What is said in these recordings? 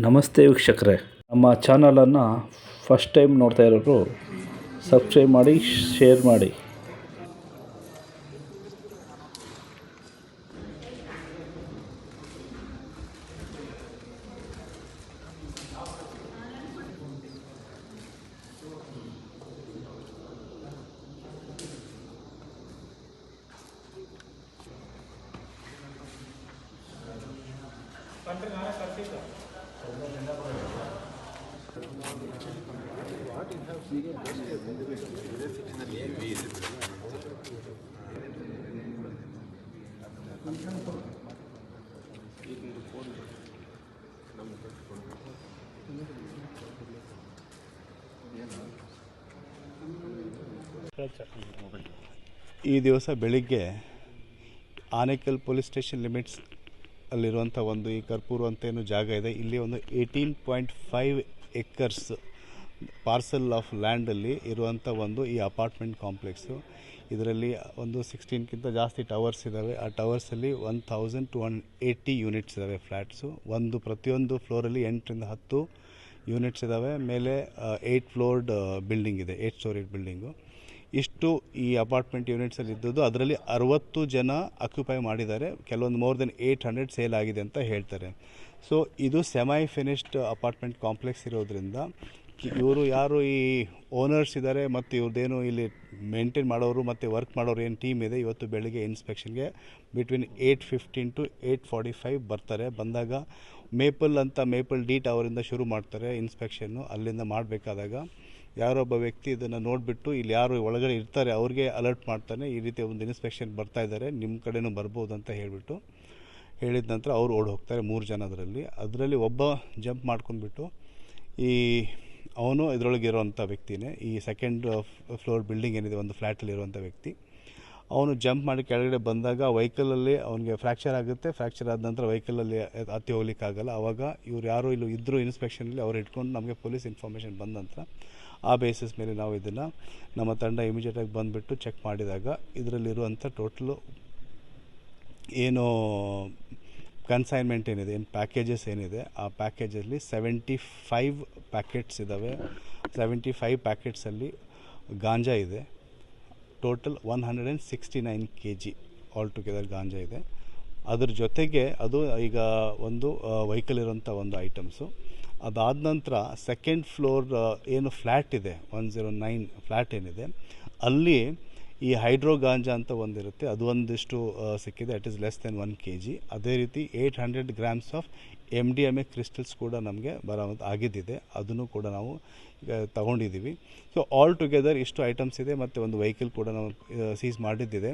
ನಮಸ್ತೆ ವೀಕ್ಷಕರೇ, ನಮ್ಮ ಚಾನಲನ್ನು ಫಸ್ಟ್ ಟೈಮ್ ನೋಡ್ತಾ ಇರೋರು ಸಬ್ಸ್ಕ್ರೈಬ್ ಮಾಡಿ, ಶೇರ್ ಮಾಡಿ. ಈ ದಿವಸ ಬೆಳಿಗ್ಗೆ ಆನೇಕಲ್ ಪೊಲೀಸ್ ಸ್ಟೇಷನ್ ಲಿಮಿಟ್ಸ್ ಅಲ್ಲಿರುವಂಥ ಒಂದು ಈ ಕರ್ಪೂರು ಅಂತ ಏನು ಜಾಗ ಇದೆ, ಇಲ್ಲಿ ಒಂದು 18.5 ಎಕರ್ಸ್ ಪಾರ್ಸಲ್ ಆಫ್ ಲ್ಯಾಂಡಲ್ಲಿ ಇರುವಂಥ ಒಂದು ಈ ಅಪಾರ್ಟ್ಮೆಂಟ್ ಕಾಂಪ್ಲೆಕ್ಸು. ಇದರಲ್ಲಿ ಒಂದು 16ಕ್ಕಿಂತ ಜಾಸ್ತಿ ಟವರ್ಸ್ ಇದ್ದಾವೆ. ಆ ಟವರ್ಸಲ್ಲಿ 1280 ಯೂನಿಟ್ಸ್ ಇದ್ದಾವೆ ಫ್ಲ್ಯಾಟ್ಸು. ಪ್ರತಿಯೊಂದು ಫ್ಲೋರಲ್ಲಿ 8ರಿಂದ 10 ಯೂನಿಟ್ಸ್ ಇದ್ದಾವೆ. ಮೇಲೆ 8 ಫ್ಲೋರ್ಡ್ ಬಿಲ್ಡಿಂಗ್ ಇದೆ, 8 ಸ್ಟೋರಿಡ್ ಬಿಲ್ಡಿಂಗು. ಇಷ್ಟು ಈ ಅಪಾರ್ಟ್ಮೆಂಟ್ ಯೂನಿಟ್ಸಲ್ಲಿ ಇದ್ದದ್ದು. ಅದರಲ್ಲಿ 60 ಜನ ಆಕ್ಯುಪೈ ಮಾಡಿದ್ದಾರೆ. ಕೆಲವೊಂದು ಮೋರ್ ದೆನ್ 800 ಸೇಲ್ ಆಗಿದೆ ಅಂತ ಹೇಳ್ತಾರೆ. ಸೊ ಇದು ಸೆಮೈ ಫಿನಿಶ್ಡ್ ಅಪಾರ್ಟ್ಮೆಂಟ್ ಕಾಂಪ್ಲೆಕ್ಸ್ ಇರೋದ್ರಿಂದ ಇವರು ಯಾರು ಈ ಓನರ್ಸ್ ಇದ್ದಾರೆ ಮತ್ತು ಇವ್ರದ್ದೇನು ಇಲ್ಲಿ ಮೇಂಟೈನ್ ಮಾಡೋರು ಮತ್ತು ವರ್ಕ್ ಮಾಡೋರು ಏನು ಟೀಮ್ ಇದೆ, ಇವತ್ತು ಬೆಳಗ್ಗೆ ಇನ್ಸ್ಪೆಕ್ಷನ್ಗೆ ಬಿಟ್ವೀನ್ 8:15 to 8:45 ಬರ್ತಾರೆ. ಬಂದಾಗ ಮೇಪಲ್ ಡೀಟ್ ಅವರಿಂದ ಶುರು ಮಾಡ್ತಾರೆ ಇನ್ಸ್ಪೆಕ್ಷನ್ನು. ಅಲ್ಲಿಂದ ಮಾಡಬೇಕಾದಾಗ ಯಾರೊಬ್ಬ ವ್ಯಕ್ತಿ ಇದನ್ನು ನೋಡಿಬಿಟ್ಟು ಇಲ್ಲಿ ಯಾರು ಒಳಗಡೆ ಇರ್ತಾರೆ ಅವ್ರಿಗೆ ಅಲರ್ಟ್ ಮಾಡ್ತಾನೆ, ಈ ರೀತಿ ಒಂದು ಇನ್ಸ್ಪೆಕ್ಷನ್ ಬರ್ತಾ ಇದ್ದಾರೆ, ನಿಮ್ಮ ಕಡೆನೂ ಬರ್ಬೋದು ಅಂತ ಹೇಳಿಬಿಟ್ಟು. ಹೇಳಿದ ನಂತರ ಅವ್ರು ಓಡಿ ಹೋಗ್ತಾರೆ. 3 ಜನ ಅದರಲ್ಲಿ ಒಬ್ಬ ಜಂಪ್ ಮಾಡ್ಕೊಂಡ್ಬಿಟ್ಟು ಅವನು ಇದರೊಳಗೆ ಇರೋವಂಥ ವ್ಯಕ್ತಿನೇ, ಈ ಸೆಕೆಂಡ್ ಫ್ಲೋರ್ ಬಿಲ್ಡಿಂಗ್ ಏನಿದೆ ಒಂದು ಫ್ಲ್ಯಾಟಲ್ಲಿ ಇರುವಂಥ ವ್ಯಕ್ತಿ. ಅವನು ಜಂಪ್ ಮಾಡಿ ಕೆಳಗಡೆ ಬಂದಾಗ ವೆಹಿಕಲಲ್ಲಿ ಅವನಿಗೆ ಫ್ರ್ಯಾಕ್ಚರ್ ಆಗುತ್ತೆ. ಫ್ರ್ಯಾಕ್ಚರ್ ಆದ ನಂತರ ವೆಹಿಕಲಲ್ಲಿ ಹತ್ತಿ ಹೋಗ್ಲಿಕ್ಕಾಗಲ್ಲ. ಆವಾಗ ಇವ್ರು ಯಾರು ಇಲ್ಲಿ ಇದ್ದರು ಇನ್ಸ್ಪೆಕ್ಷನಲ್ಲಿ ಅವ್ರು ಇಟ್ಕೊಂಡು ನಮಗೆ ಪೊಲೀಸ್ ಇನ್ಫಾರ್ಮೇಷನ್ ಬಂದ ನಂತರ ಆ ಬೇಸಿಸ್ ಮೇಲೆ ನಾವು ಇದನ್ನು ನಮ್ಮ ತಂಡ ಇಮಿಡಿಯೇಟಾಗಿ ಬಂದುಬಿಟ್ಟು ಚೆಕ್ ಮಾಡಿದಾಗ ಇದರಲ್ಲಿರುವಂಥ ಟೋಟಲು ಏನು ಕನ್ಸೈನ್ಮೆಂಟ್ ಏನಿದೆ, ಏನು ಪ್ಯಾಕೇಜಸ್ ಏನಿದೆ, ಆ ಪ್ಯಾಕೇಜಲ್ಲಿ 75 ಪ್ಯಾಕೆಟ್ಸ್ ಇದ್ದಾವೆ. 75 ಪ್ಯಾಕೆಟ್ಸಲ್ಲಿ ಗಾಂಜಾ ಇದೆ. ಟೋಟಲ್ 169 kg ಆಲ್ ಟುಗೆದರ್ ಗಾಂಜಾ ಇದೆ. ಅದ್ರ ಜೊತೆಗೆ ಅದು ಈಗ ಒಂದು ವೆಹಿಕಲ್ ಇರೋಂಥ ಒಂದು ಐಟಮ್ಸು. ಅದಾದ ನಂತರ ಸೆಕೆಂಡ್ ಫ್ಲೋರ್ ಏನು ಫ್ಲ್ಯಾಟ್ ಇದೆ, 109 ಫ್ಲ್ಯಾಟ್ ಏನಿದೆ, ಅಲ್ಲಿ ಈ ಹೈಡ್ರೋ ಗಾಂಜಾ ಅಂತ ಒಂದಿರುತ್ತೆ, ಅದು ಒಂದಿಷ್ಟು ಸಿಕ್ಕಿದೆ. It is less than 1 kg. ಅದೇ ರೀತಿ 800 ಗ್ರಾಮ್ಸ್ ಆಫ್ MDMA ಕ್ರಿಸ್ಟಲ್ಸ್ ಕೂಡ ನಮಗೆ ಬರೋದು ಆಗಿದ್ದಿದೆ. ಅದನ್ನು ಕೂಡ ನಾವು ತಗೊಂಡಿದ್ದೀವಿ. ಸೊ ಆಲ್ ಟುಗೆದರ್ ಇಷ್ಟು ಐಟಮ್ಸ್ ಇದೆ ಮತ್ತು ಒಂದು ವೆಹಿಕಲ್ ಕೂಡ ನಾವು ಸೀಸ್ ಮಾಡಿದ್ದಿದೆ.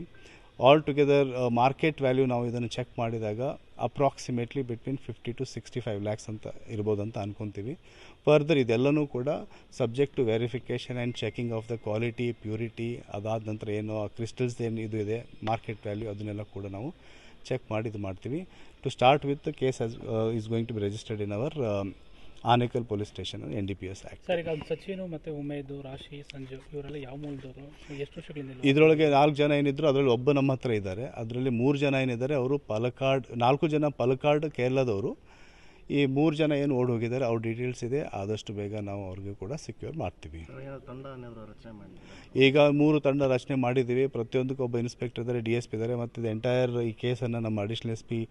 ಆಲ್ ಟುಗೆದರ್ ಮಾರ್ಕೆಟ್ ವ್ಯಾಲ್ಯೂ ನಾವು ಇದನ್ನು ಚೆಕ್ ಮಾಡಿದಾಗ ಅಪ್ರಾಕ್ಸಿಮೇಟ್ಲಿ ಬಿಟ್ವೀನ್ 50 to 65 lakhs ಅಂತ ಇರ್ಬೋದು ಅಂತ ಅನ್ಕೊತೀವಿ. ಫರ್ದರ್ ಇದೆಲ್ಲನೂ ಕೂಡ subject to verification and checking of the quality, purity. ಅದಾದ ನಂತರ ಏನು ಕ್ರಿಸ್ಟಲ್ಸ್ ಏನು ಇದು ಇದೆ ಮಾರ್ಕೆಟ್ ವ್ಯಾಲ್ಯೂ, ಅದನ್ನೆಲ್ಲ ಕೂಡ ನಾವು ಚೆಕ್ ಮಾಡಿ ಇದು ಮಾಡ್ತೀವಿ. To start with case is going to be registered in our Anekal police station NDPS act. Sir, ಈಗ ಸಚಿನ್ ಮತ್ತು ಉಮೇದು, ರಾಶಿ, ಸಂಜು ಇವರೆಲ್ಲ ಯಾವ ಮೂಲದವರು, ಎಷ್ಟು ವರ್ಷಗಳಿಂದ? ಇದರೊಳಗೆ 4 ಜನ ಏನಿದ್ರು, ಅದರಲ್ಲಿ ಒಬ್ಬ ನಮ್ಮ ಹತ್ರ ಇದ್ದಾರೆ. ಅದರಲ್ಲಿ 3 ಜನ ಏನಿದ್ದಾರೆ ಅವರು ಪಾಲಕ್ಕಾಡ್, 4 ಜನ ಪಾಲಕ್ಕಾಡ್ ಕೇರಳದವರು. ಈ 3 ಜನ ಏನು ಓಡಿ ಹೋಗಿದ್ದಾರೆ ಅವ್ರ ಡೀಟೇಲ್ಸ್ ಇದೆ. ಆದಷ್ಟು ಬೇಗ ನಾವು ಅವ್ರಿಗೆ ಕೂಡ ಸಿಕ್ಯೂರ್ ಮಾಡ್ತೀವಿ. ಈಗ 3 ತಂಡ ರಚನೆ ಮಾಡಿದ್ದೀವಿ. ಪ್ರತಿಯೊಂದಕ್ಕೆ ಒಬ್ಬ ಇನ್ಸ್ಪೆಕ್ಟರ್ ಇದ್ದಾರೆ, DSP ಇದ್ದಾರೆ ಮತ್ತು ಇದು ಎಂಟೈರ್ ಈ ಕೇಸನ್ನು ನಮ್ಮ ಅಡಿಷನಲ್ SP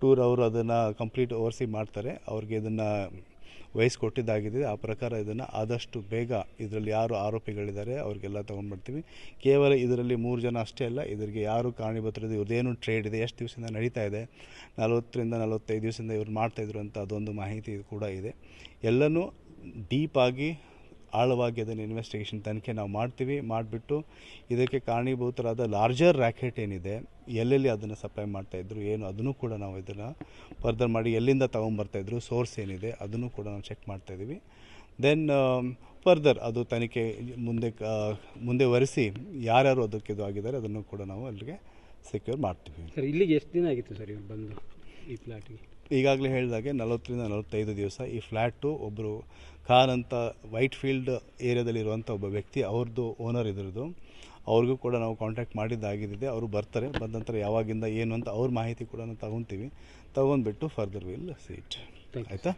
ಟೂರ್ ಅವರು ಅದನ್ನು ಕಂಪ್ಲೀಟ್ ಓವರ್ಸಿ ಮಾಡ್ತಾರೆ. ಅವ್ರಿಗೆ ಇದನ್ನು ವಹಿಸ್ಕೊಟ್ಟಿದ್ದಾಗಿದೆ. ಆ ಪ್ರಕಾರ ಇದನ್ನು ಆದಷ್ಟು ಬೇಗ ಇದರಲ್ಲಿ ಯಾರು ಆರೋಪಿಗಳಿದ್ದಾರೆ ಅವ್ರಿಗೆಲ್ಲ ತೊಗೊಂಡ್ಬರ್ತೀವಿ. ಕೇವಲ ಇದರಲ್ಲಿ 3 ಜನ ಅಷ್ಟೇ ಅಲ್ಲ, ಇದರಿಗೆ ಯಾರು ಕಾರಣೀಭೂತರಿದೆ, ಇವ್ರದ್ದೇನು ಟ್ರೇಡ್ ಇದೆ, ಎಷ್ಟು ದಿವಸದಿಂದ ನಡೀತಾ ಇದೆ, 40ರಿಂದ 45 ದಿವಸದಿಂದ ಇವ್ರು ಮಾಡ್ತಾಯಿದ್ರು ಅಂತ ಅದೊಂದು ಮಾಹಿತಿ ಕೂಡ ಇದೆ. ಎಲ್ಲನೂ ಡೀಪಾಗಿ ಆಳವಾಗಿ ಅದನ್ನು ಇನ್ವೆಸ್ಟಿಗೇಷನ್ ತನಿಖೆ ನಾವು ಮಾಡ್ತೀವಿ. ಮಾಡಿಬಿಟ್ಟು ಇದಕ್ಕೆ ಕಾರಣೀಭೂತರಾದ ಲಾರ್ಜರ್ ರ್ಯಾಕೆಟ್ ಏನಿದೆ, ಎಲ್ಲೆಲ್ಲಿ ಅದನ್ನು ಸಪ್ಲೈ ಮಾಡ್ತಾಯಿದ್ರು ಏನು, ಅದನ್ನು ಕೂಡ ನಾವು ಇದನ್ನು ಫರ್ದರ್ ಮಾಡಿ ಎಲ್ಲಿಂದ ತೊಗೊಂಬರ್ತಾಯಿದ್ರು, ಸೋರ್ಸ್ ಏನಿದೆ ಅದನ್ನು ಕೂಡ ನಾವು ಚೆಕ್ ಮಾಡ್ತಾಯಿದ್ದೀವಿ. ದೆನ್ ಫರ್ದರ್ ಅದು ತನಿಖೆ ಮುಂದೆ ಯಾರ್ಯಾರು ಅದಕ್ಕೆ ಇದು ಆಗಿದ್ದಾರೆ ಅದನ್ನು ಕೂಡ ನಾವು ಅಲ್ಲಿಗೆ ಸೆಕ್ಯೂರ್ ಮಾಡ್ತೀವಿ. ಸರ್, ಇಲ್ಲಿಗೆ ಎಷ್ಟು ದಿನ ಆಗಿತ್ತು ಸರ್ ಇವ್ರು ಬಂದು ಈ ಫ್ಲ್ಯಾಟಿಗೆ? ಈಗಾಗಲೇ ಹೇಳಿದಾಗೆ 40ರಿಂದ 45 ದಿವಸ. ಈ ಫ್ಲ್ಯಾಟು ಒಬ್ಬರು ಖಾನ್ ಅಂತ ವೈಟ್ ಫೀಲ್ಡ್ ಏರಿಯಾದಲ್ಲಿರುವಂಥ ಒಬ್ಬ ವ್ಯಕ್ತಿ, ಅವ್ರದ್ದು ಓನರ್ ಇದ್ರದ್ದು. ಅವ್ರಿಗೂ ಕೂಡ ನಾವು ಕಾಂಟ್ಯಾಕ್ಟ್ ಮಾಡಿದ್ದಾಗಿದೆ. ಅವರು ಬರ್ತಾರೆ. ಬಂದ ನಂತರ ಯಾವಾಗಿಂದ ಏನು ಅಂತ ಅವ್ರ ಮಾಹಿತಿ ಕೂಡ ನಾವು ತೊಗೊತೀವಿ. ತೊಗೊಂಡ್ಬಿಟ್ಟು ಫರ್ದರ್ ವಿಲ್ ಸೀಟ್. ಆಯಿತಾ?